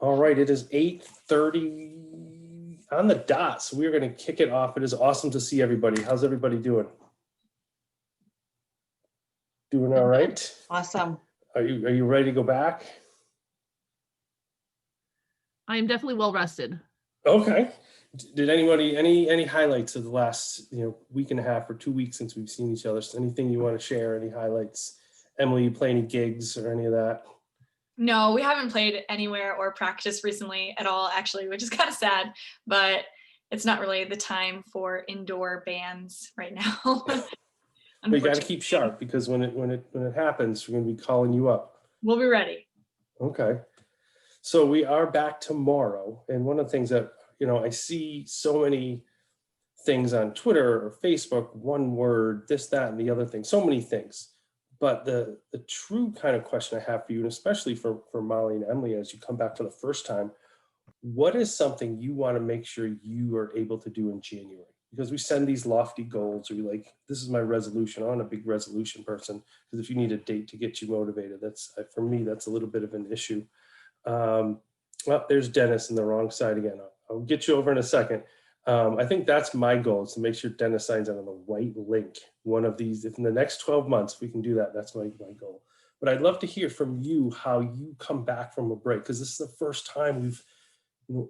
All right, it is 8:30 on the dot, so we're going to kick it off. It is awesome to see everybody. How's everybody doing? Doing all right? Awesome. Are you ready to go back? I am definitely well rested. Okay. Did anybody any highlights of the last week and a half or 2 weeks since we've seen each other? So anything you want to share? Any highlights? Emily, you play any gigs or any of that? No, we haven't played anywhere or practiced recently at all, actually, which is kind of sad, but it's not really the time for indoor bands right now. We got to keep sharp because when it happens, we're going to be calling you up. We'll be ready. Okay. So we are back tomorrow. And one of the things that, I see so many things on Twitter or Facebook, one word, this, that, and the other thing, so many things. But the true kind of question I have for you, and especially for Molly and Emily, as you come back for the first time, what is something you want to make sure you are able to do in January? Because we send these lofty goals, or you're like, this is my resolution. I'm a big resolution person, because if you need a date to get you motivated, that's, for me, that's a little bit of an issue. Well, there's Dennis in the wrong side again. I'll get you over in a second. I think that's my goal, is to make sure Dennis signs on the right link. One of these, if in the next 12 months we can do that, that's my goal. But I'd love to hear from you how you come back from a break, because this is the first time we've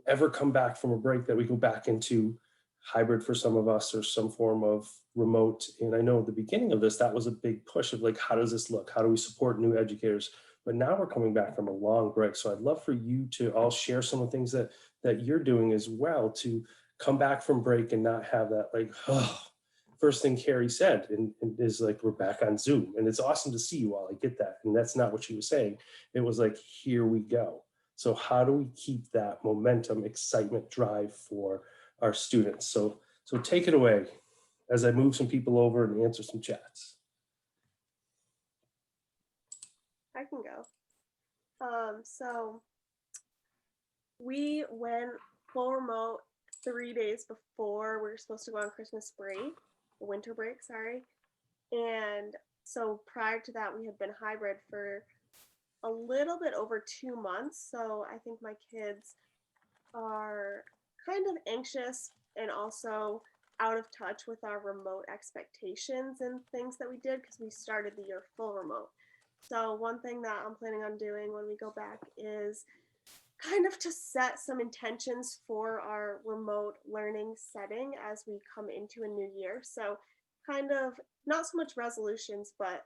ever come back from a break that we go back into hybrid for some of us, or some form of remote. And I know at the beginning of this, that was a big push of like, how does this look? How do we support new educators? But now we're coming back from a long break. So I'd love for you to all share some of the things that you're doing as well to come back from break and not have that like, oh, first thing Carrie said and is like, we're back on Zoom. And it's awesome to see you all. I get that. And that's not what she was saying. It was like, here we go. So how do we keep that momentum, excitement, drive for our students? So take it away as I move some people over and answer some chats. I can go. So we went full remote 3 days before we were supposed to go on Christmas break, winter break, sorry. And so prior to that, we had been hybrid for a little bit over 2 months. So I think my kids are kind of anxious and also out of touch with our remote expectations and things that we did, because we started the year full remote. So one thing that I'm planning on doing when we go back is kind of to set some intentions for our remote learning setting as we come into a new year. So kind of not so much resolutions, but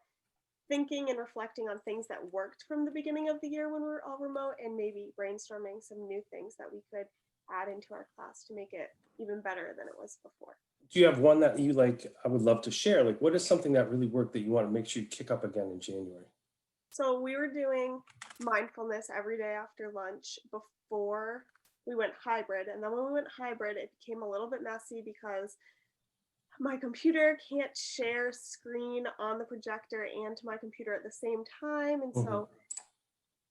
thinking and reflecting on things that worked from the beginning of the year when we were all remote, and maybe brainstorming some new things that we could add into our class to make it even better than it was before. Do you have one that you like, I would love to share? Like, what is something that really worked that you want to make sure you kick up again in January? So we were doing mindfulness every day after lunch before we went hybrid. And then when we went hybrid, it became a little bit messy because my computer can't share screen on the projector and to my computer at the same time. And so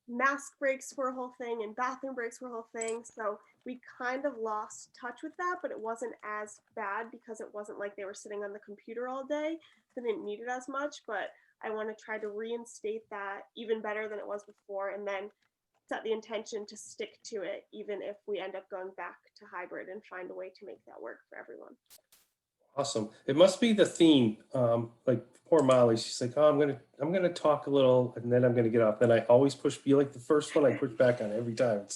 mask breaks were a whole thing and bathroom breaks were a whole thing. So we kind of lost touch with that, but it wasn't as bad because it wasn't like they were sitting on the computer all day. They didn't need it as much, but I want to try to reinstate that even better than it was before, and then set the intention to stick to it, even if we end up going back to hybrid, and find a way to make that work for everyone. Awesome. It must be the theme. Like poor Molly, she's like, oh, I'm gonna talk a little, and then I'm gonna get off. Then I always push. You're like the first one I push back on every time.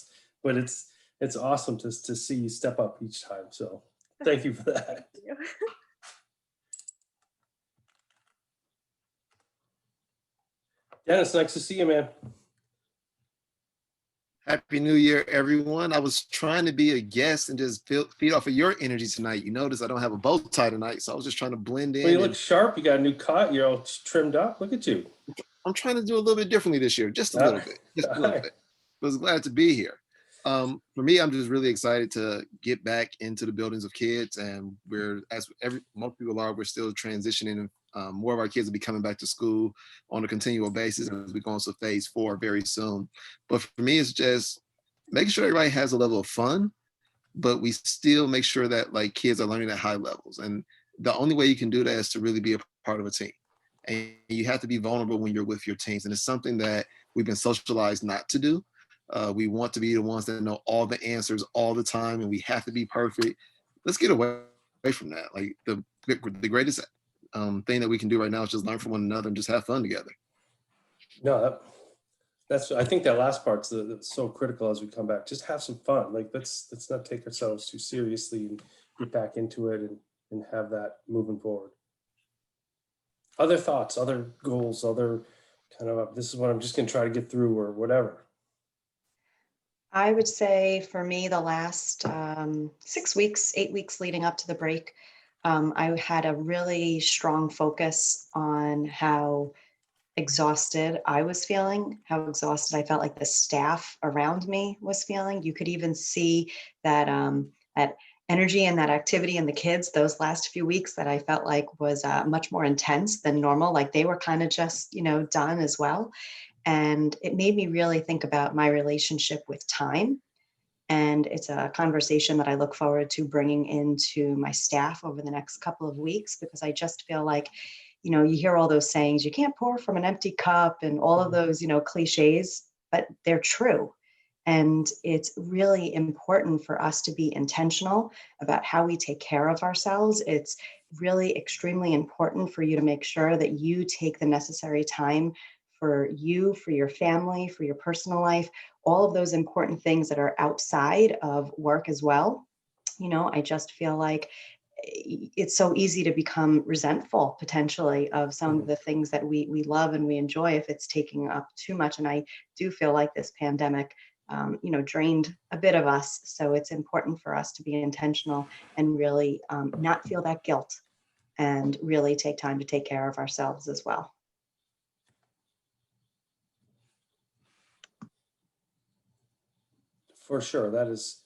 But it's awesome to see you step up each time. So thank you for that. Thank you. Dennis, nice to see you, man. Happy New Year, everyone. I was trying to be a guest and just feed off of your energy tonight. You notice I don't have a bow tie tonight, so I was just trying to blend in. Well, you look sharp. You got a new cut. You're all trimmed up. Look at you. I'm trying to do a little bit differently this year, just a little bit. Just a little bit. I was glad to be here. For me, I'm just really excited to get back into the buildings of kids, and most people are, we're still transitioning. More of our kids will be coming back to school on a continual basis as we go into phase 4 very soon. But for me, it's just making sure everybody has a level of fun, but we still make sure that like kids are learning at high levels. And the only way you can do that is to really be a part of a team. And you have to be vulnerable when you're with your teams. And it's something that we've been socialized not to do. We want to be the ones that know all the answers all the time, and we have to be perfect. Let's get away from that. Like the greatest thing that we can do right now is just learn from one another and just have fun together. No, that's, I think that last part's that's so critical as we come back. Just have some fun. Like let's not take ourselves too seriously and get back into it and have that moving forward. Other thoughts, other goals, other kind of, this is what I'm just gonna try to get through or whatever. I would say for me, the last 6 weeks, 8 weeks leading up to the break, I had a really strong focus on how exhausted I was feeling, how exhausted I felt like the staff around me was feeling. You could even see that that energy and that activity in the kids those last few weeks that I felt like was much more intense than normal. Like they were kind of just, done as well. And it made me really think about my relationship with time. And it's a conversation that I look forward to bringing into my staff over the next couple of weeks, because I just feel like, you hear all those sayings, you can't pour from an empty cup and all of those, cliches, but they're true. And it's really important for us to be intentional about how we take care of ourselves. It's really extremely important for you to make sure that you take the necessary time for you, for your family, for your personal life, all of those important things that are outside of work as well. I just feel like it's so easy to become resentful potentially of some of the things that we love and we enjoy if it's taking up too much. And I do feel like this pandemic, drained a bit of us. So it's important for us to be intentional and really not feel that guilt and really take time to take care of ourselves as well. For sure, that is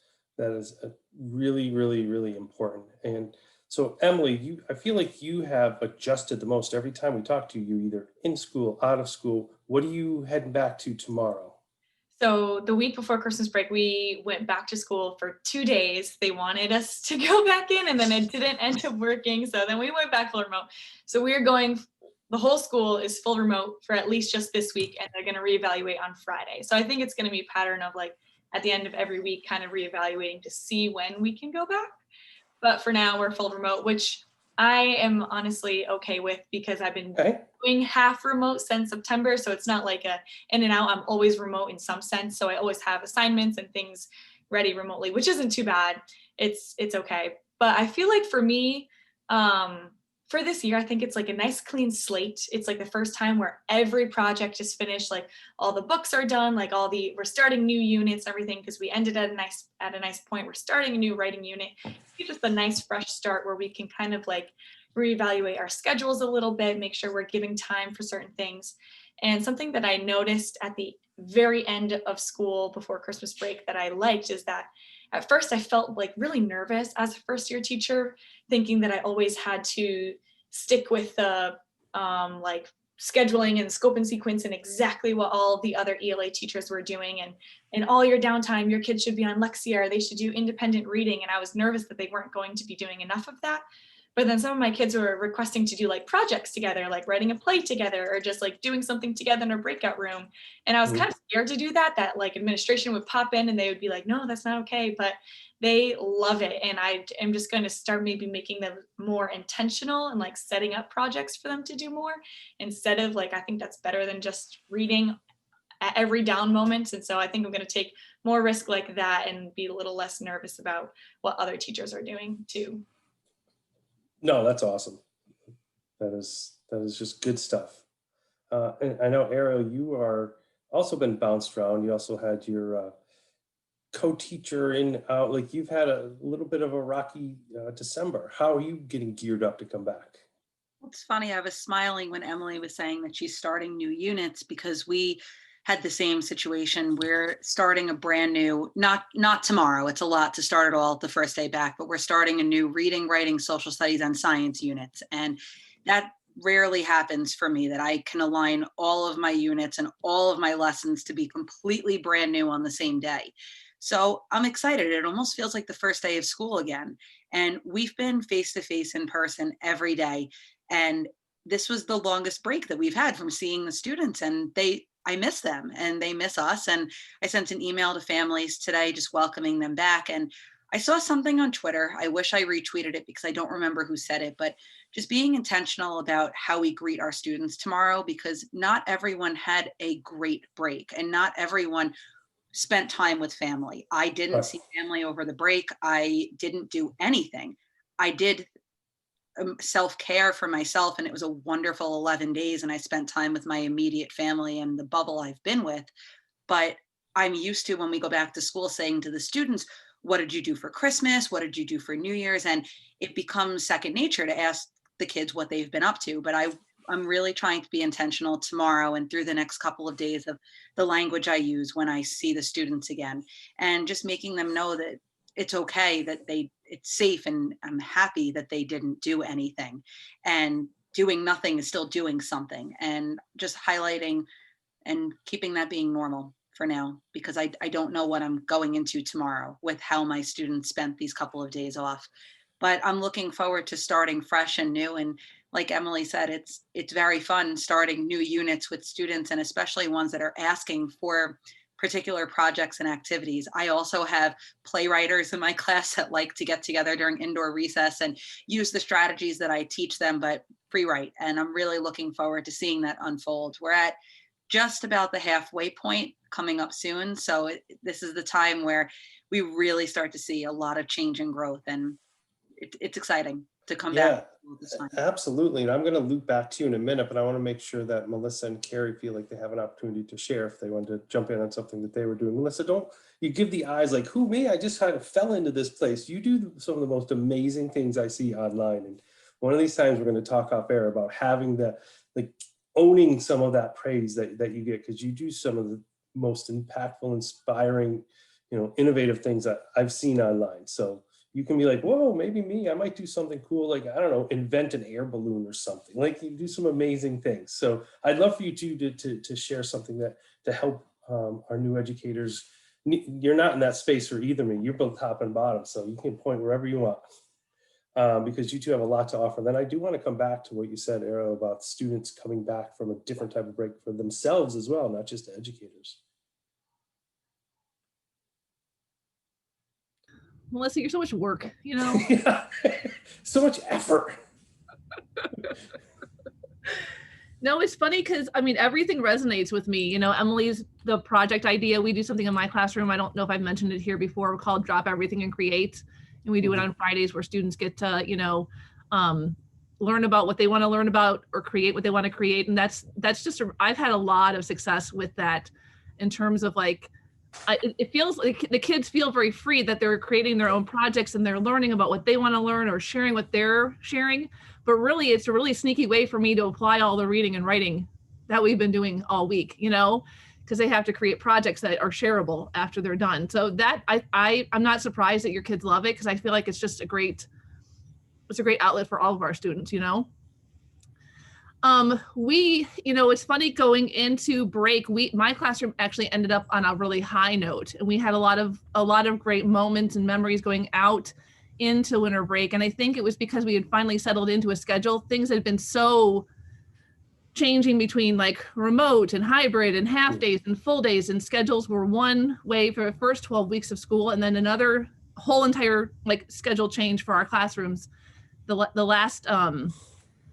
a really, really, really important. And so, Emily, I feel like you have adjusted the most every time we talk to you. You're either in school, out of school. What are you heading back to tomorrow? So the week before Christmas break, we went back to school for 2 days. They wanted us to go back in, and then it didn't end up working. So then we went back full remote. So we're going, the whole school is full remote for at least just this week, and they're going to reevaluate on Friday. So I think it's going to be a pattern of like at the end of every week, kind of reevaluating to see when we can go back. But for now, we're full remote, which I am honestly okay with, because I've been Okay. doing half remote since September. So it's not like a in and out. I'm always remote in some sense. So I always have assignments and things ready remotely, which isn't too bad. It's okay. But I feel like for me, for this year, I think it's like a nice clean slate. It's like the first time where every project is finished, like all the books are done, like we're starting new units, everything, because we ended at a nice point. We're starting a new writing unit. It's just a nice fresh start where we can kind of like reevaluate our schedules a little bit, make sure we're giving time for certain things. And something that I noticed at the very end of school before Christmas break that I liked is that at first I felt like really nervous as a first year teacher, thinking that I always had to stick with the like scheduling and scope and sequence and exactly what all the other ELA teachers were doing. And in all your downtime, your kids should be on Lexia, or they should do independent reading. And I was nervous that they weren't going to be doing enough of that. But then some of my kids were requesting to do like projects together, like writing a play together, or just like doing something together in a breakout room. And I was kind of scared to do that like administration would pop in and they would be like, no, that's not okay. But they love it. And I am just going to start maybe making them more intentional and like setting up projects for them to do more, instead of like, I think that's better than just reading at every down moment. And so I think I'm going to take more risk like that and be a little less nervous about what other teachers are doing too. No, that's awesome. That is just good stuff. And I know, Ariel, you are also been bounced around. You also had your co-teacher in out. Like you've had a little bit of a rocky December. How are you getting geared up to come back? It's funny, I was smiling when Emily was saying that she's starting new units, because we had the same situation. We're starting a brand new, not tomorrow, it's a lot to start it all the first day back, but we're starting a new reading, writing, social studies, and science units. And that rarely happens for me, that I can align all of my units and all of my lessons to be completely brand new on the same day. So I'm excited. It almost feels like the first day of school again. And we've been face-to-face in person every day. And this was the longest break that we've had from seeing the students, and they I miss them and they miss us. And I sent an email to families today just welcoming them back. And I saw something on Twitter. I wish I retweeted it because I don't remember who said it, but just being intentional about how we greet our students tomorrow, because not everyone had a great break and not everyone spent time with family. I didn't Right. see family over the break. I didn't do anything. I did self-care for myself, and it was a wonderful 11 days, and I spent time with my immediate family and the bubble I've been with. But I'm used to, when we go back to school, saying to the students, what did you do for Christmas? What did you do for New Year's? And it becomes second nature to ask the kids what they've been up to. But I'm really trying to be intentional tomorrow and through the next couple of days of the language I use when I see the students again, and just making them know that it's okay, that it's safe, and I'm happy that they didn't do anything, and doing nothing is still doing something, and just highlighting and keeping that being normal for now, because I don't know what I'm going into tomorrow with how my students spent these couple of days off. But I'm looking forward to starting fresh and new. And like Emily said, it's very fun starting new units with students, and especially ones that are asking for particular projects and activities. I also have playwriters in my class that like to get together during indoor recess and use the strategies that I teach them, but free write. And I'm really looking forward to seeing that unfold. We're at just about the halfway point, coming up soon. So this is the time where we really start to see a lot of change and growth, and it's exciting to come Yeah, back this time. absolutely. And I'm going to loop back to you in a minute, but I want to make sure that Melissa and Carrie feel like they have an opportunity to share if they want to jump in on something that they were doing. Melissa, don't you give the eyes like, who, me? I just kind of fell into this place. You do some of the most amazing things I see online. And one of these times we're going to talk off air about having the, like, owning some of that praise that you get, because you do some of the most impactful, inspiring, innovative things that I've seen online. So you can be like, whoa, maybe me, I might do something cool. Like, I don't know, invent an air balloon or something. Like, you do some amazing things. So I'd love for you to share something that to help our new educators. You're not in that space for either me. You're both top and bottom. So you can point wherever you want. Because you two have a lot to offer. Then I do want to come back to what you said, Arrow, about students coming back from a different type of break for themselves as well, not just educators. Melissa, you're so much work, you know? Yeah. So much effort. No, it's funny because I mean, everything resonates with me. You know, Emily's the project idea. We do something in my classroom. I don't know if I've mentioned it here before, called Drop Everything and Create. And we do it on Fridays, where students get to, learn about what they want to learn about or create what they want to create. And that's just, I've had a lot of success with that in terms of like, it feels like the kids feel very free that they're creating their own projects and they're learning about what they want to learn or sharing what they're sharing. But really, it's a really sneaky way for me to apply all the reading and writing that we've been doing all week, because they have to create projects that are shareable after they're done. So that I'm not surprised that your kids love it, because I feel like it's just a great outlet for all of our students, it's funny, going into break, my classroom actually ended up on a really high note, and we had a lot of great moments and memories going out into winter break. And I think it was because we had finally settled into a schedule. Things had been so changing between like remote and hybrid and half days and full days, and schedules were one way for the first 12 weeks of school, and then another whole entire like schedule change for our classrooms the last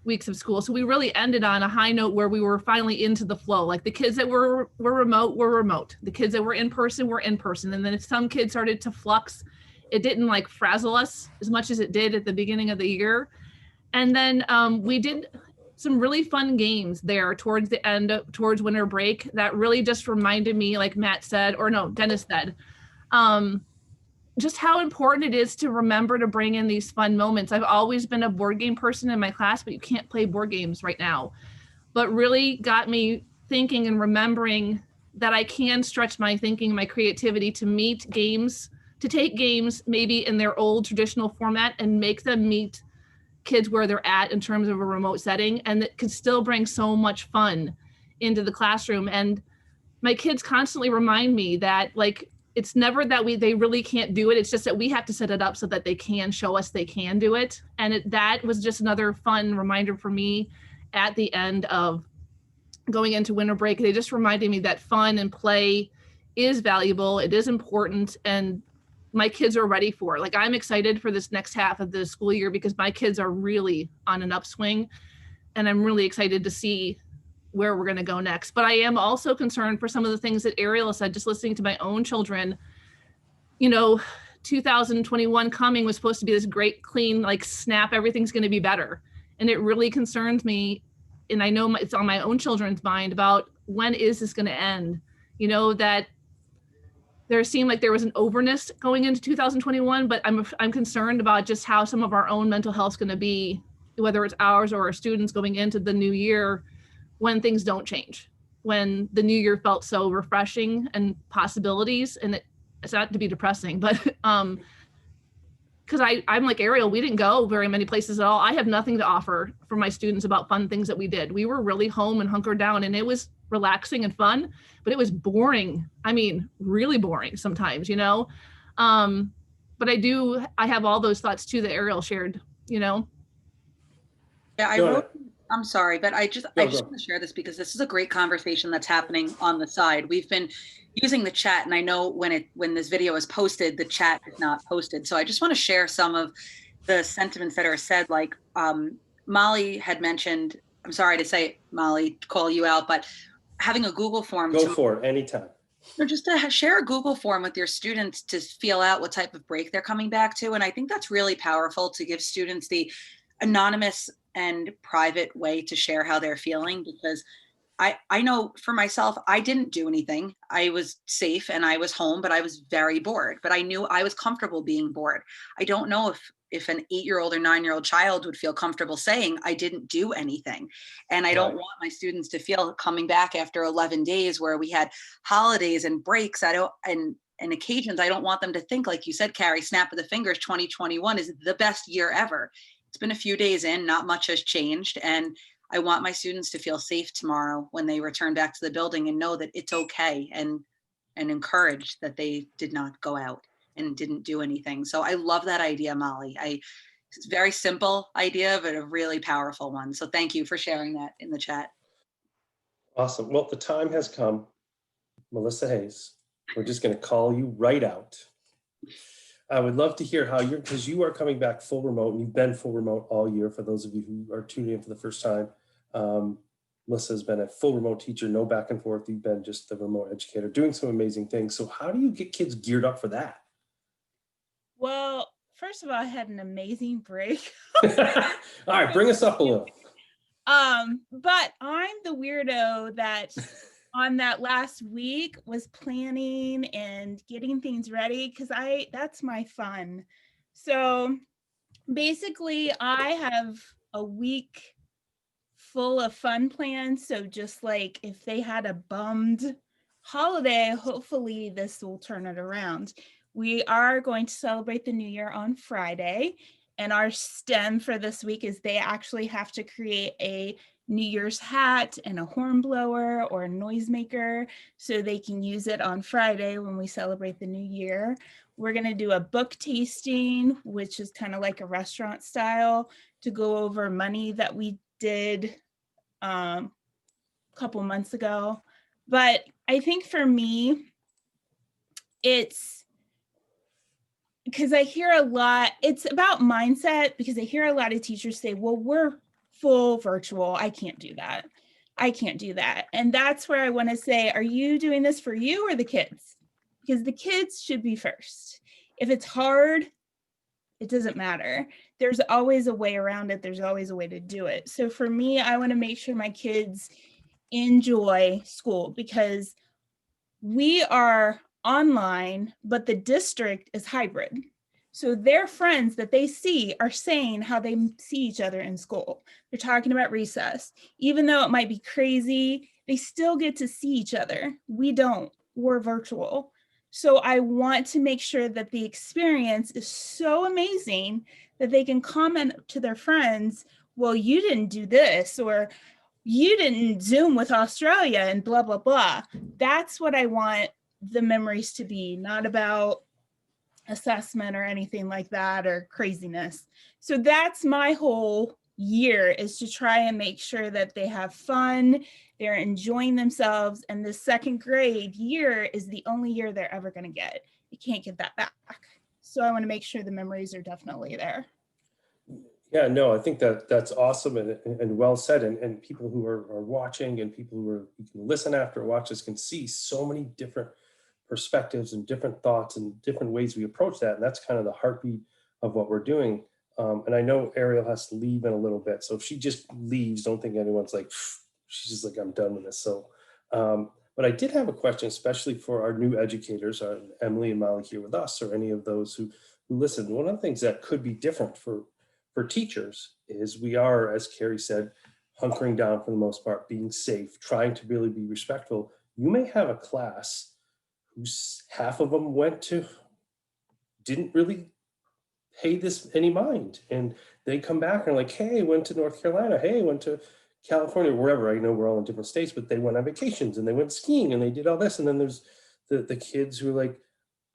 weeks of school. So we really ended on a high note where we were finally into the flow. Like, the kids that were remote. The kids that were in person were in person. And then if some kids started to flux, it didn't like frazzle us as much as it did at the beginning of the year. And then we did some really fun games there towards the end, towards winter break, that really just reminded me, like Dennis said, just how important it is to remember to bring in these fun moments. I've always been a board game person in my class, but you can't play board games right now. But really got me thinking and remembering that I can stretch my thinking, my creativity to take games maybe in their old traditional format and make them meet kids where they're at in terms of a remote setting, and that could still bring so much fun into the classroom. And my kids constantly remind me that, like, it's never that they really can't do it. It's just that we have to set it up so that they can show us they can do it. And that was just another fun reminder for me at the end of going into winter break. They just reminded me that fun and play is valuable. It is important. And my kids are ready for it. Like, I'm excited for this next half of the school year because my kids are really on an upswing, and I'm really excited to see where we're going to go next. But I am also concerned for some of the things that Ariel said, just listening to my own children. 2021 coming was supposed to be this great, clean, like, snap, everything's going to be better. And it really concerns me. And I know it's on my own children's mind about, when is this going to end? That there seemed like there was an overness going into 2021, but I'm concerned about just how some of our own mental health is going to be, whether it's ours or our students, going into the new year, when things don't change, when the new year felt so refreshing and possibilities. And it's not to be depressing, but because I'm like Ariel, we didn't go very many places at all. I have nothing to offer for my students about fun things that we did. We were really home and hunkered down, and it was relaxing and fun, but it was boring. I mean, really boring sometimes, but I have all those thoughts too that Ariel shared. Yeah, I'm sorry, but I just want to share this because this is a great conversation that's happening on the side. We've been using the chat, and I know when this video is posted, the chat is not posted. So I just want to share some of the sentiments that are said. Like Molly had mentioned, I'm sorry to say, Molly, call you out, but having a Google form. Go for it, anytime. Or just to share a Google form with your students to feel out what type of break they're coming back to. And I think that's really powerful, to give students the anonymous and private way to share how they're feeling, because I know for myself, I didn't do anything. I was safe and I was home, but I was very bored, but I knew I was comfortable being bored. I don't know if an 8-year-old or 9-year-old child would feel comfortable saying I didn't do anything. And I don't want my students to feel, coming back after 11 days where we had holidays and breaks, and occasions, I don't want them to think, like you said, Carrie, snap of the fingers, 2021 is the best year ever. It's been a few days in, not much has changed. And I want my students to feel safe tomorrow when they return back to the building, and know that it's okay, and encouraged that they did not go out and didn't do anything. So I love that idea, Molly. It's a very simple idea, but a really powerful one. So thank you for sharing that in the chat. Awesome. Well, the time has come. Melissa Hayes, we're just going to call you right out. I would love to hear how because you are coming back full remote, and you've been full remote all year. For those of you who are tuning in for the first time, Melissa has been a full remote teacher, no back and forth. You've been just the remote educator, doing some amazing things. So how do you get kids geared up for that? Well, first of all, I had an amazing break. All right, bring us up a little. But I'm the weirdo that on that last week was planning and getting things ready, because that's my fun. So basically I have a week full of fun plans. So just like if they had a bummed holiday, hopefully this will turn it around. We are going to celebrate the new year on Friday, and our STEM for this week is they actually have to create a New Year's hat and a horn blower or a noisemaker so they can use it on Friday when we celebrate the new year. We're going to do a book tasting, which is kind of like a restaurant style, to go over money that we did a couple months ago. But I think for me, it's because I hear a lot, it's about mindset, because I hear a lot of teachers say, well, we're full virtual. I can't do that. I can't do that. And that's where I want to say, are you doing this for you or the kids? Because the kids should be first. If it's hard, it doesn't matter. There's always a way around it. There's always a way to do it. So for me, I want to make sure my kids enjoy school, because we are online, but the district is hybrid. So their friends that they see are saying how they see each other in school. They're talking about recess. Even though it might be crazy, they still get to see each other. We don't. We're virtual. So I want to make sure that the experience is so amazing that they can comment to their friends, well, you didn't do this, or you didn't Zoom with Australia and blah, blah, blah. That's what I want the memories to be, not about assessment or anything like that or craziness. So that's my whole year is to try and make sure that they have fun, they're enjoying themselves, and the second grade year is the only year they're ever going to get. You can't get that back. So I want to make sure the memories are definitely there. Yeah, no, I think that's awesome and well said. And people who are watching and people who can listen after or watch this can see so many different perspectives and different thoughts and different ways we approach that. And that's kind of the heartbeat of what we're doing. And I know Ariel has to leave in a little bit. So if she just leaves, don't think anyone's like, she's just like, I'm done with this. So, but I did have a question, especially for our new educators, Emily and Molly here with us, or any of those who listen. One of the things that could be different for teachers is we are, as Carrie said, hunkering down for the most part, being safe, trying to really be respectful. You may have a class who's half of them didn't really pay this any mind. And they come back and are like, hey, went to North Carolina. Hey, went to California, wherever. I know we're all in different states, but they went on vacations and they went skiing and they did all this. And then there's the kids who are like,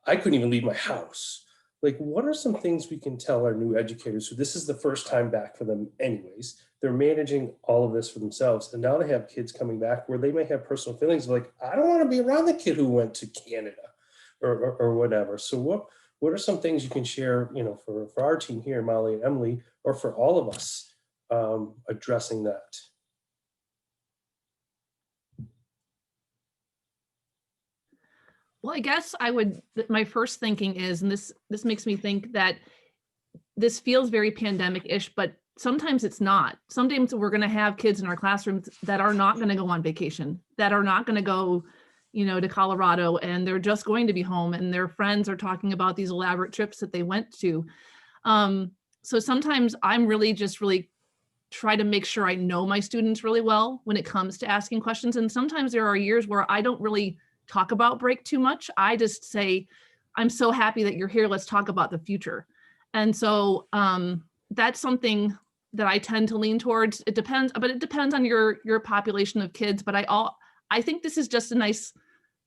I couldn't even leave my house. Like, what are some things we can tell our new educators who this is the first time back for them anyways? They're managing all of this for themselves. And now they have kids coming back where they may have personal feelings of like, I don't want to be around the kid who went to Canada or whatever. So what are some things you can share, for our team here, Molly and Emily, or for all of us addressing that? Well, I guess my first thinking is, and this makes me think that this feels very pandemic-ish, but sometimes it's not. Sometimes we're going to have kids in our classrooms that are not going to go on vacation, that are not going to go, to Colorado, and they're just going to be home, and their friends are talking about these elaborate trips that they went to. So sometimes I'm really try to make sure I know my students really well when it comes to asking questions. And sometimes there are years where I don't really talk about break too much. I just say, I'm so happy that you're here. Let's talk about the future. And so that's something that I tend to lean towards. It depends on your population of kids. But I think this is just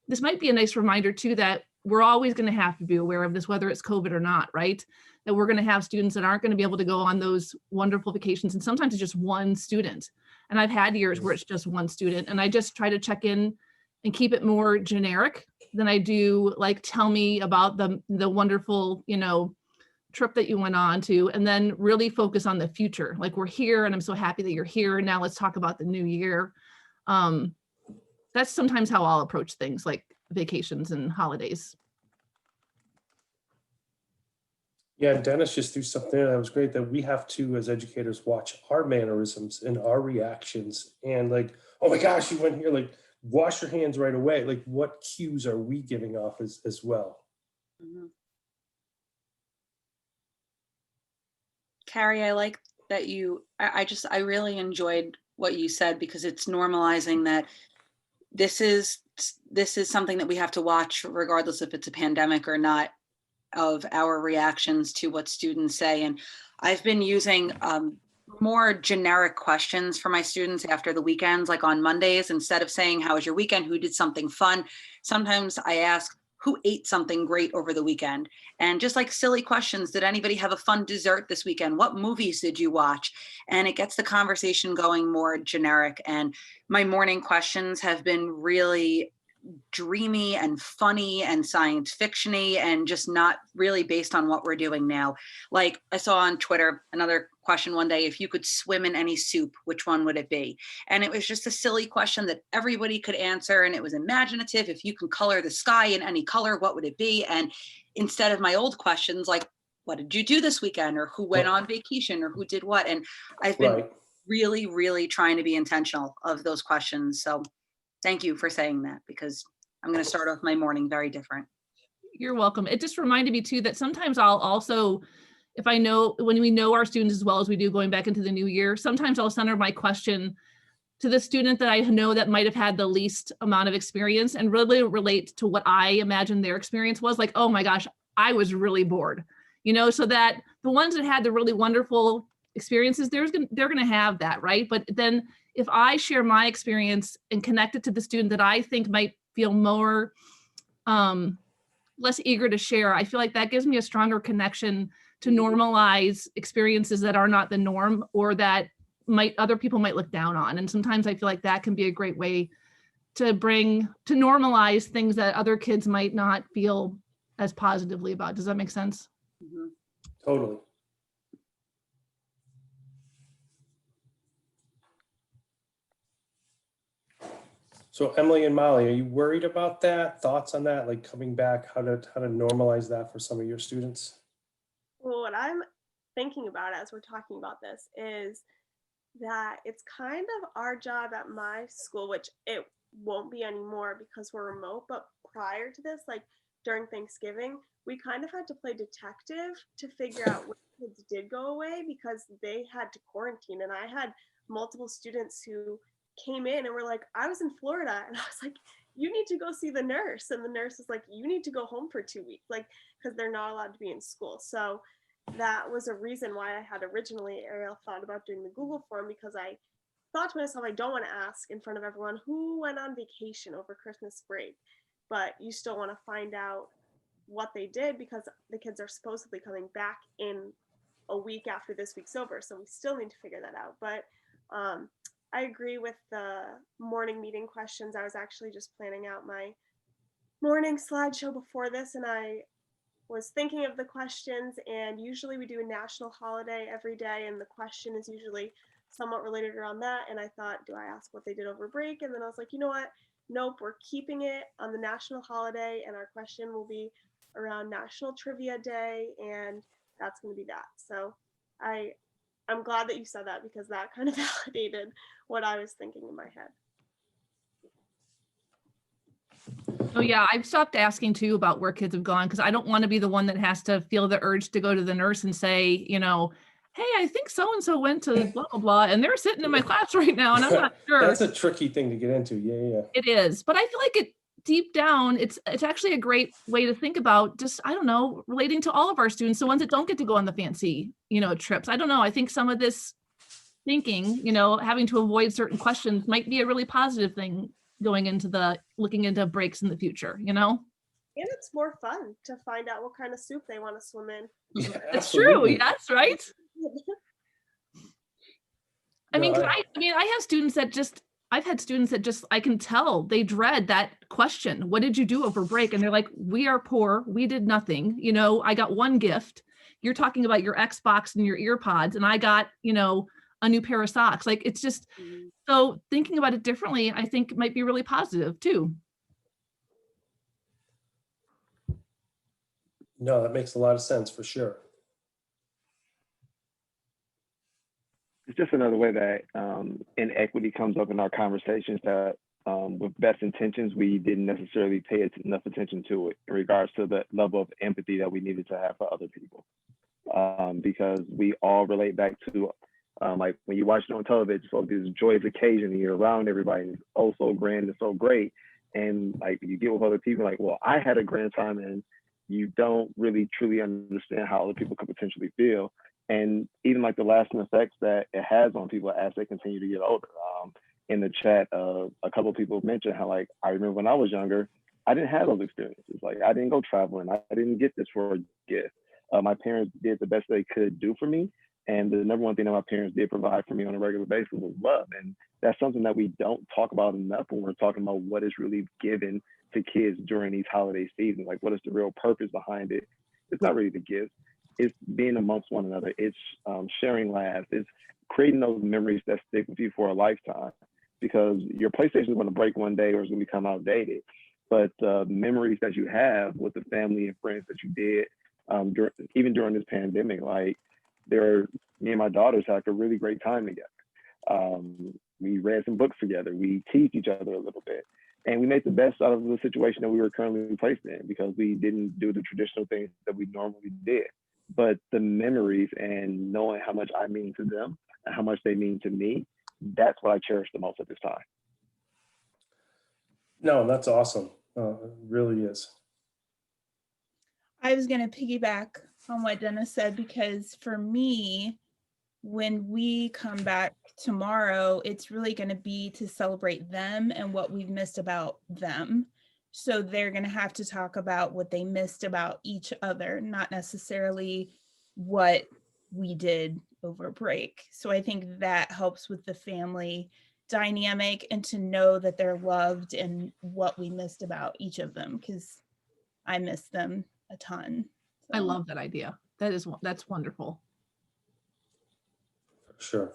this might be a nice reminder too, that we're always going to have to be aware of this, whether it's COVID or not, right? That we're going to have students that aren't going to be able to go on those wonderful vacations. And sometimes it's just one student. And I've had years where it's just one student. And I just try to check in and keep it more generic than I do like, tell me about the wonderful, trip that you went on to, and then really focus on the future. Like, we're here and I'm so happy that you're here. Now let's talk about the new year. That's sometimes how I'll approach things like vacations and holidays. Yeah, and Dennis just threw something there that was great, that we have to, as educators, watch our mannerisms and our reactions, and like, oh my gosh, you went here, like, wash your hands right away. Like, what cues are we giving off as well? Mm-hmm. Carrie, I like that I really enjoyed what you said, because it's normalizing that this is something that we have to watch regardless if it's a pandemic or not, of our reactions to what students say. And I've been using more generic questions for my students after the weekends, like on Mondays. Instead of saying, how was your weekend? Who did something fun? Sometimes I ask, who ate something great over the weekend? And just like silly questions, did anybody have a fun dessert this weekend? What movies did you watch? And it gets the conversation going more generic. And my morning questions have been really dreamy and funny and science fiction-y, and just not really based on what we're doing now. Like, I saw on Twitter another question one day, if you could swim in any soup, which one would it be? And it was just a silly question that everybody could answer, and it was imaginative. If you can color the sky in any color, what would it be? And instead of my old questions like, what did you do this weekend, or who went on vacation, or who did what? And I've been really, really trying to be intentional of those questions. So thank you for saying that, because I'm going to start off my morning very different. You're welcome. It just reminded me too that sometimes I'll also, when we know our students as well as we do going back into the new year, sometimes I'll center my question to the student that I know that might have had the least amount of experience, and really relate to what I imagine their experience was. Like, oh my gosh, I was really bored, so that the ones that had the really wonderful experiences, they're going to have that, right? But then if I share my experience and connect it to the student that I think might feel more less eager to share. I feel like that gives me a stronger connection to normalize experiences that are not the norm, or that other people might look down on. And sometimes I feel like that can be a great way to normalize things that other kids might not feel as positively about. Does that make sense? Mhm. Totally. So Emily and Molly, are you worried about that? Thoughts on that? Like coming back, how to normalize that for some of your students? Well, what I'm thinking about as we're talking about this is that it's kind of our job at my school, which it won't be anymore because we're remote, but prior to this, like during Thanksgiving, we kind of had to play detective to figure out when kids did go away because they had to quarantine. And I had multiple students who came in and were like, I was in Florida. And I was like, you need to go see the nurse. And the nurse is like, you need to go home for 2 weeks, like, because they're not allowed to be in school. So that was a reason why I had originally, Ariel, thought about doing the Google form, because I thought to myself, I don't want to ask in front of everyone who went on vacation over Christmas break, but you still want to find out what they did because the kids are supposedly coming back in a week after this week's over. So we still need to figure that out. But I agree with the morning meeting questions. I was actually just planning out my morning slideshow before this, and I was thinking of the questions, and usually we do a national holiday every day, and the question is usually somewhat related around that. And I thought, do I ask what they did over break? And then I was like, you know what? Nope, we're keeping it on the national holiday, and our question will be around National Trivia Day, and that's going to be that. So I'm glad that you said that because that kind of validated what I was thinking in my head. Oh yeah, I've stopped asking too about where kids have gone because I don't want to be the one that has to feel the urge to go to the nurse and say, hey, I think so-and-so went to blah, blah, blah, and they're sitting in my class right now and I'm not sure. That's a tricky thing to get into. Yeah. It is, but I feel like deep down, it's actually a great way to think about just, I don't know, relating to all of our students, the ones that don't get to go on the fancy, trips. I don't know. I think some of this thinking, having to avoid certain questions might be a really positive thing going into looking into breaks in the future, And it's more fun to find out what kind of soup they want to swim in. Yeah, it's true. absolutely. Yes, right. I mean, No, I have students that I've had students that just, I can tell they dread that question. What did you do over break? And they're like, we are poor. We did nothing. I got one gift. You're talking about your Xbox and your ear pods. And I got, a new pair of socks. Like, it's just, so thinking about it differently, I think might be really positive too. No, that makes a lot of sense for sure. It's just another way that inequity comes up in our conversations that with best intentions, we didn't necessarily pay enough attention to it in regards to the level of empathy that we needed to have for other people. Because we all relate back to like when you watch it on television, so this joyous occasion and you're around everybody and it's oh so grand and so great. And like you get with other people like, well, I had a grand time, and you don't really truly understand how other people could potentially feel. And even like the lasting effects that it has on people as they continue to get older. In the chat, a couple of people mentioned how like, I remember when I was younger, I didn't have those experiences. Like I didn't go traveling. I didn't get this for a gift. My parents did the best they could do for me. And the number one thing that my parents did provide for me on a regular basis was love. And that's something that we don't talk about enough when we're talking about what is really given to kids during these holiday seasons. Like what is the real purpose behind it? It's not really the gift. It's being amongst one another. It's sharing laughs. It's creating those memories that stick with you for a lifetime. Because your PlayStation is going to break one day or it's going to become outdated. But the memories that you have with the family and friends that you did, even during this pandemic, like me and my daughters had like a really great time together. We read some books together. We teased each other a little bit. And we made the best out of the situation that we were currently placed in because we didn't do the traditional things that we normally did. But the memories and knowing how much I mean to them and how much they mean to me, that's what I cherish the most at this time. No, that's awesome. It really is. I was going to piggyback on what Dennis said because for me, when we come back tomorrow, it's really going to be to celebrate them and what we've missed about them. So they're going to have to talk about what they missed about each other, not necessarily what we did over break. So I think that helps with the family dynamic and to know that they're loved and what we missed about each of them, because I miss them a ton. I So. love that idea. That's wonderful. For sure.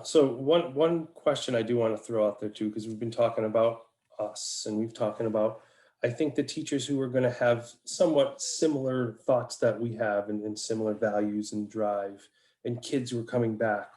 So one question I do want to throw out there too, because we've been talking about us and we've talking about, I think the teachers who are going to have somewhat similar thoughts that we have and similar values and drive, and kids who are coming back.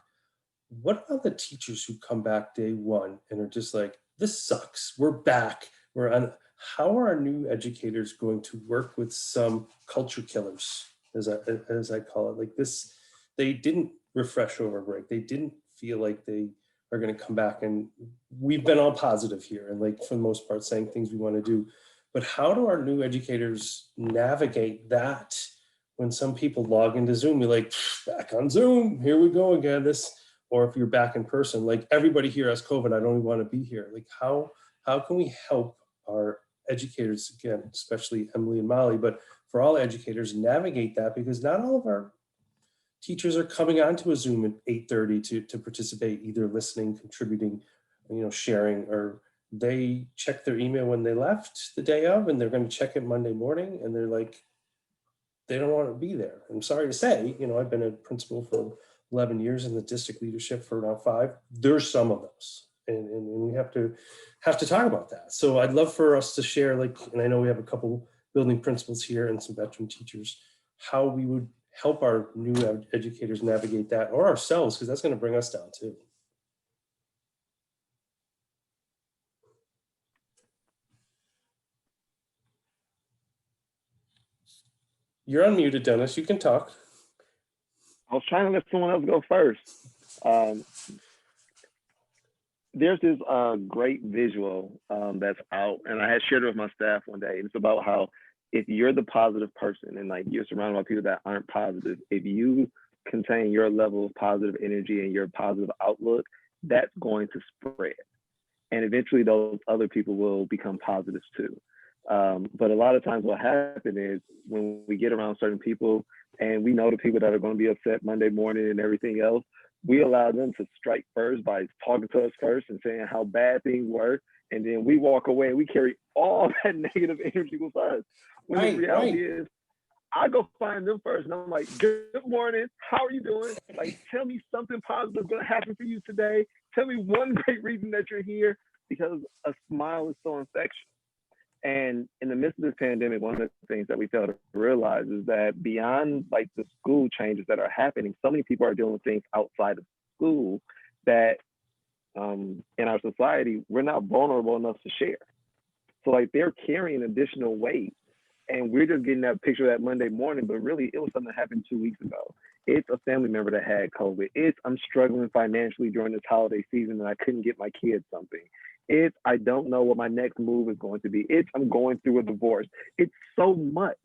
What about the teachers who come back day one and are just like, this sucks, we're back, we're on? How are our new educators going to work with some culture killers, as I call it? Like this, they didn't refresh over break. They didn't feel like they are going to come back, and we've been all positive here and like for the most part saying things we want to do. But how do our new educators navigate that when some people log into Zoom? You're like, back on Zoom, here we go again. This, or if you're back in person, like everybody here has COVID, I don't even want to be here. Like how can we help our educators, again, especially Emily and Molly, but for all educators, navigate that? Because not all of our teachers are coming onto a Zoom at 8:30 to participate, either listening, contributing, sharing, or they check their email when they left the day of, and they're going to check it Monday morning, and they're like, they don't want to be there. I'm sorry to say, I've been a principal for 11 years in the district leadership for now 5. There's some of those, and we have to talk about that. So I'd love for us to share, and I know we have a couple building principals here and some veteran teachers, how we would help our new educators navigate that, or ourselves, because that's going to bring us down too. You're unmuted, Dennis. You can talk. I was trying to let someone else go first. There's this great visual that's out, and I had shared it with my staff one day. It's about how if you're the positive person and like you're surrounded by people that aren't positive, if you contain your level of positive energy and your positive outlook, that's going to spread. And eventually those other people will become positives too. But a lot of times what happens is when we get around certain people and we know the people that are going to be upset Monday morning and everything else, we allow them to strike first by talking to us first and saying how bad things were. And then we walk away and we carry all that negative energy with us. When the reality is, I go find them first and I'm like, good morning, how are you doing? Like, tell me something positive is going to happen for you today. Tell me one great reason that you're here, because a smile is so infectious. And in the midst of this pandemic, one of the things that we fail to realize is that beyond like the school changes that are happening, so many people are dealing with things outside of school that in our society, we're not vulnerable enough to share. So like they're carrying additional weight, and we're just getting that picture that Monday morning, but really it was something that happened 2 weeks ago. It's a family member that had COVID. It's I'm struggling financially during this holiday season and I couldn't get my kids something. It's I don't know what my next move is going to be. It's I'm going through a divorce. It's so much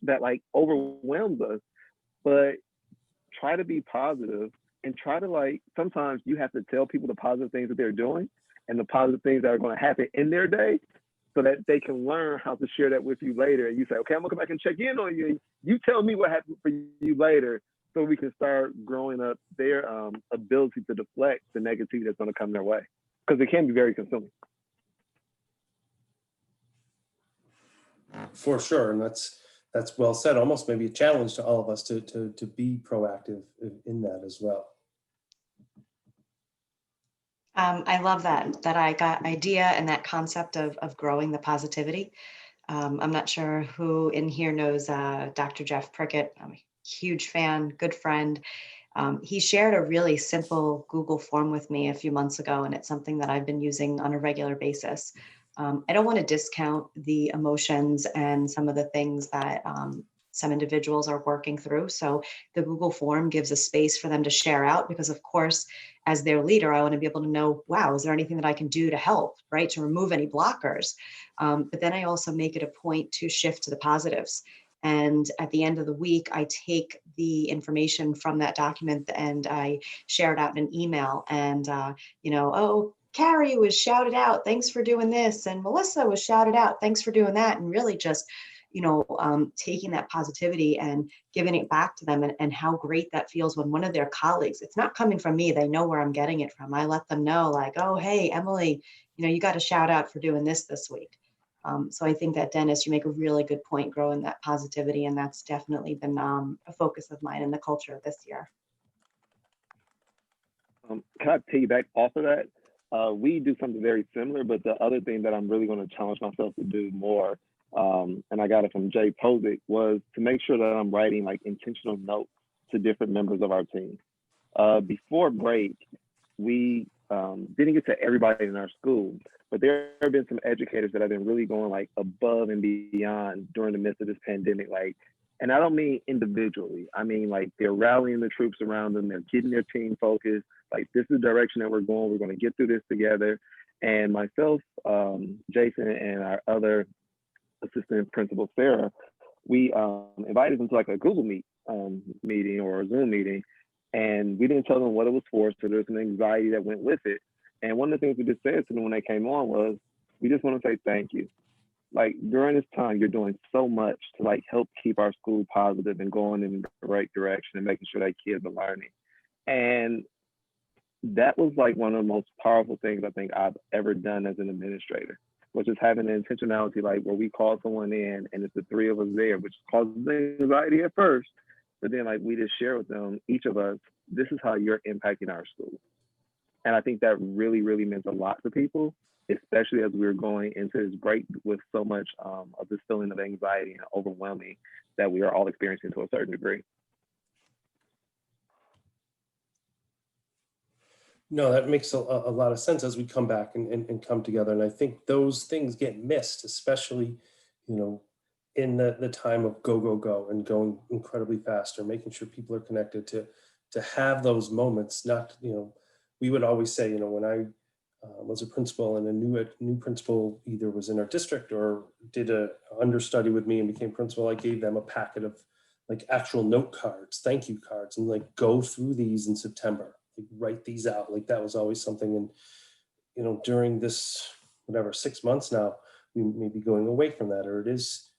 that like overwhelms us, but try to be positive and try to like, sometimes you have to tell people the positive things that they're doing and the positive things that are going to happen in their day, so that they can learn how to share that with you later. And you say, okay, I'm gonna come back and check in on you. You tell me what happened for you later, so we can start growing up their ability to deflect the negativity that's gonna come their way. Because it can be very consuming. For sure, and that's well said. Almost maybe a challenge to all of us to be proactive in that as well. I love that idea and that concept of growing the positivity. I'm not sure who in here knows Dr. Jeff Prickett. I'm a huge fan, good friend. He shared a really simple Google form with me a few months ago, and it's something that I've been using on a regular basis. I don't want to discount the emotions and some of the things that some individuals are working through. So the Google form gives a space for them to share out, because of course, as their leader, I want to be able to know, wow, is there anything that I can do to help, right? To remove any blockers. But then I also make it a point to shift to the positives. And at the end of the week, I take the information from that document and I share it out in an email and, oh, Carrie was shouted out, thanks for doing this. And Melissa was shouted out, thanks for doing that. And really just, taking that positivity and giving it back to them, and how great that feels when one of their colleagues, it's not coming from me, they know where I'm getting it from. I let them know, like, oh, hey, Emily, you got a shout out for doing this week. So I think that, Dennis, you make a really good point, growing that positivity. And that's definitely been a focus of mine in the culture this year. Can I piggyback off of that? We do something very similar, but the other thing that I'm really going to challenge myself to do more, and I got it from Jay Pozick, was to make sure that I'm writing like intentional notes to different members of our team. Before break, we didn't get to everybody in our school, but there have been some educators that have been really going like above and beyond during the midst of this pandemic. Like, and I don't mean individually, I mean like they're rallying the troops around them, they're getting their team focused. Like, this is the direction that we're going to get through this together. And myself, Jason, and our other assistant principal, Sarah, we invited them to like a Google Meet meeting or a Zoom meeting, and we didn't tell them what it was for, so there's an anxiety that went with it. And one of the things we just said to them when they came on was, we just want to say thank you. Like, during this time, you're doing so much to like help keep our school positive and going in the right direction and making sure that kids are learning. And that was like one of the most powerful things I think I've ever done as an administrator, which is having an intentionality, like where we call someone in and it's the three of us there, which causes anxiety at first, but then like we just share with them, each of us, this is how you're impacting our school. And I think that really, really meant a lot to people, especially as we were going into this break with so much of this feeling of anxiety and overwhelming that we are all experiencing to a certain degree. No, that makes a lot of sense as we come back and come together. And I think those things get missed, especially, in the time of go and going incredibly fast, or making sure people are connected to have those moments. Not, we would always say, when I was a principal and a new principal either was in our district or did a understudy with me and became principal, I gave them a packet of like actual note cards, thank you cards, and like, go through these in September. Write these out. Like, that was always something. And during this 6 months now, we may be going away from that, or it is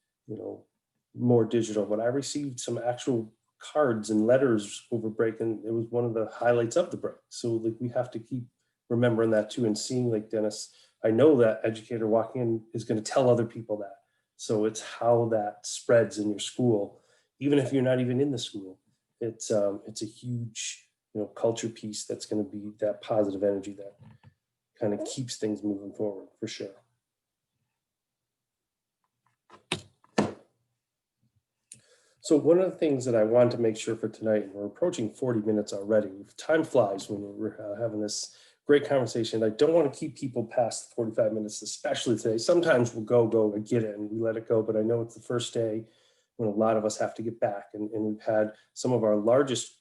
more digital, but I received some actual cards and letters over break, and it was one of the highlights of the break. So like, we have to keep remembering that too, and seeing, like, Dennis, I know that educator walking in is going to tell other people that. So it's how that spreads in your school, even if you're not even in the school. It's a huge culture piece that's going to be that positive energy that kind of keeps things moving forward, for sure. So one of the things that I wanted to make sure for tonight, and we're approaching 40 minutes already, time flies when we're having this great conversation. I don't want to keep people past 45 minutes, especially today. Sometimes we'll go and get it and we let it go, but I know it's the first day when a lot of us have to get back, and we've had some of our largest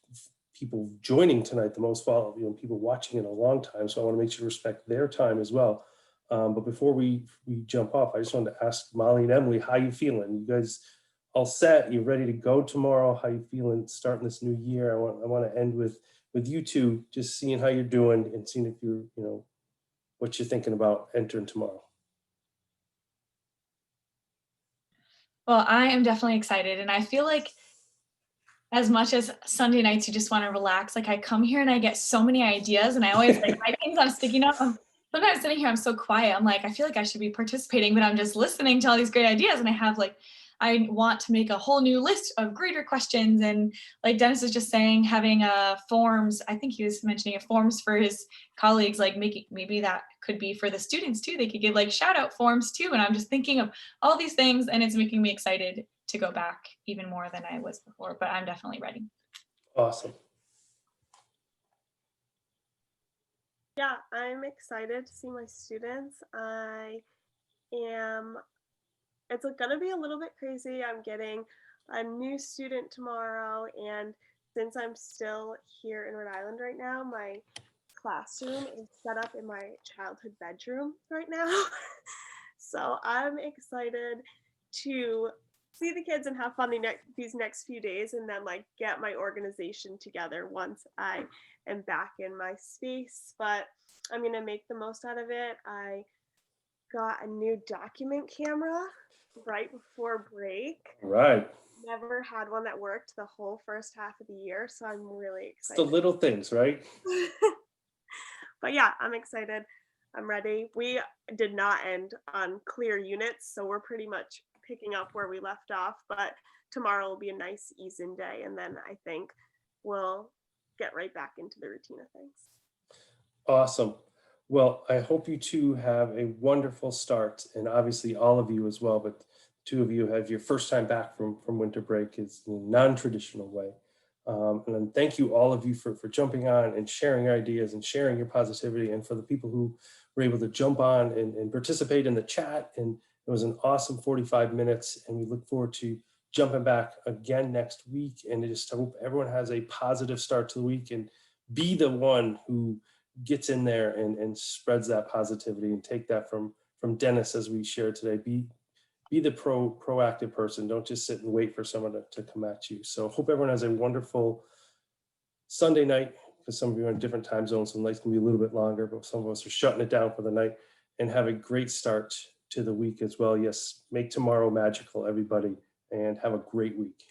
people joining tonight, the most people watching in a long time. So I want to make sure to respect their time as well. But before we jump off, I just wanted to ask Molly and Emily, how you feeling? You guys all set? You ready to go tomorrow? How you feeling starting this new year? I want to end with you two, just seeing how you're doing and seeing if you're, what you're thinking about entering tomorrow. Well, I am definitely excited, and I feel like as much as Sunday nights you just want to relax, like I come here and I get so many ideas, and I always like write things on sticky notes. Sometimes sitting here, I'm so quiet. I'm like, I feel like I should be participating, but I'm just listening to all these great ideas. And I want to make a whole new list of greater questions. And like Dennis was just saying, having forms, I think he was mentioning forms for his colleagues, like maybe that could be for the students too. They could give like shout out forms too. And I'm just thinking of all these things, and it's making me excited to go back even more than I was before, but I'm definitely ready. Awesome. Yeah, I'm excited to see my students. It's gonna be a little bit crazy. I'm getting a new student tomorrow, and since I'm still here in Rhode Island right now, my classroom is set up in my childhood bedroom right now. So I'm excited to see the kids and have fun these next few days, and then like get my organization together once I am back in my space. But I'm gonna make the most out of it. I got a new document camera right before break. Right. Never had one that worked the whole first half of the year, so I'm really It's the excited. little things, right? But yeah, I'm excited. I'm ready. We did not end on clear units, so we're pretty much picking up where we left off. But tomorrow will be a nice ease-in day, and then I think we'll get right back into the routine of things. Awesome. Well, I hope you two have a wonderful start, and obviously all of you as well, but two of you have your first time back from winter break is in a non-traditional way. And then thank you all of you for jumping on and sharing your ideas and sharing your positivity, and for the people who were able to jump on and participate in the chat. And it was an awesome 45 minutes, and we look forward to jumping back again next week. And I just hope everyone has a positive start to the week, and be the one who gets in there and spreads that positivity, and take that from Dennis, as we shared today. Be the proactive person. Don't just sit and wait for someone to come at you. So hope everyone has a wonderful Sunday night, because some of you are in different time zones, so the nights can be a little bit longer, but some of us are shutting it down for the night. And have a great start to the week as well. Yes, make tomorrow magical, everybody, and have a great week.